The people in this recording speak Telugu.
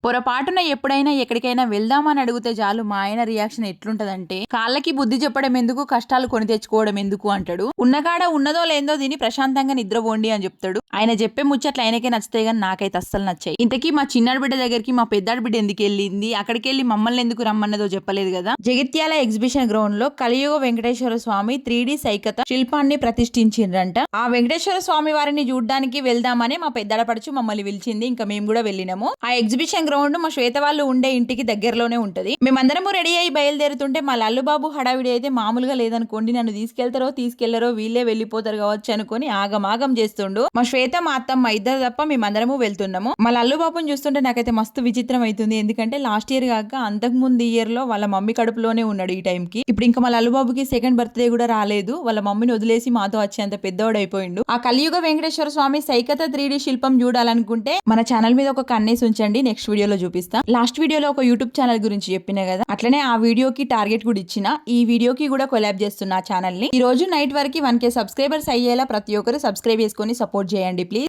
పొరపాటున ఎప్పుడైనా ఎక్కడికైనా వెళ్దామని అడిగితే చాలు మా ఆయన రియాక్షన్ ఎట్లుంటదంటే, కాళ్ళకి బుద్ధి చెప్పడం ఎందుకు, కష్టాలు కొని తెచ్చుకోవడం ఎందుకు అంటాడు. ఉన్నకాడ ఉన్నదో లేదో దీని ప్రశాంతంగా నిద్రపోండి అని చెప్తాడు. ఆయన చెప్పే ముచ్చట్లు ఆయనకే నచ్చుతాయి కానీ నాకైతే అస్సలు నచ్చాయి. ఇంతకీ మా చిన్నాడు బిడ్డ దగ్గరికి మా పెద్దాడు బిడ్డ ఎందుకు వెళ్ళింది, అక్కడికి వెళ్ళి మమ్మల్ని ఎందుకు రమ్మన్నదో చెప్పలేదు కదా. జగిత్యాల ఎగ్జిబిషన్ గ్రౌండ్ లో కలియుగ వెంకటేశ్వర స్వామి 3D సైకత శిల్పాన్ని ప్రతిష్ఠించిండ్రంట. ఆ వెంకటేశ్వర స్వామి వారిని చూడ్డానికి వెళ్దామని మా పెద్దాడపడుచు మమ్మల్ని పిలిచింది. ఇంకా మేము కూడా వెళ్ళినాము. ఆ ఎగ్జిబిషన్ గ్రౌండ్ మా శ్వేత వాళ్ళు ఉండే ఇంటికి దగ్గరలోనే ఉంటది. మేమందరము రెడీ అయ్యి బయలుదేరుతుంటే మా లల్లుబాబు హడావిడి అయితే మామూలుగా లేదనుకోండి. నన్ను తీసుకెళ్లారో వీళ్ళే వెళ్ళిపోతారు కావచ్చు అనుకుని ఆగమాగం చేస్తుండు. మా శ్వేత మా అత్తమ్మ ఇద్దరు తప్ప మేమందరము వెళ్తున్నాము. మా లల్లుబాబుని చూస్తుంటే నాకైతే మస్తు విచిత్రం అవుతుంది. ఎందుకంటే లాస్ట్ ఇయర్ కాక అంతకు ముందు ఇయర్ లో వాళ్ళ మమ్మీ కడుపులోనే ఉన్నాడు ఈ టైం కి. ఇప్పుడు ఇంకా మా లల్లుబాబుకి సెకండ్ బర్త్డే కూడా రాలేదు. వాళ్ళ మమ్మీని వదిలేసి మాతో వచ్చేంత పెద్దవాడు అయిపోయిండు. ఆ కలియుగ వెంకటేశ్వర స్వామి సైకత 3D శిల్పం చూడాలనుకుంటే మన ఛానల్ మీద ఒక కన్నేసి ఉంచండి. నెక్స్ట్ వీడియోలో చూపిస్తా. లాస్ట్ వీడియోలో ఒక యూట్యూబ్ ఛానల్ గురించి చెప్పినా కదా, అట్లనే ఆ వీడియోకి టార్గెట్ కూడా ఇచ్చిన. ఈ వీడియోకి కూడా కొలాబ్ చేస్తున్నా ఛానల్ ని. ఈ రోజు నైట్ వరకు 1K సబ్స్క్రైబర్స్ అయ్యేలా ప్రతి ఒక్కరు సబ్స్క్రైబ్ చేసుకొని సపోర్ట్ చేయండి ప్లీజ్.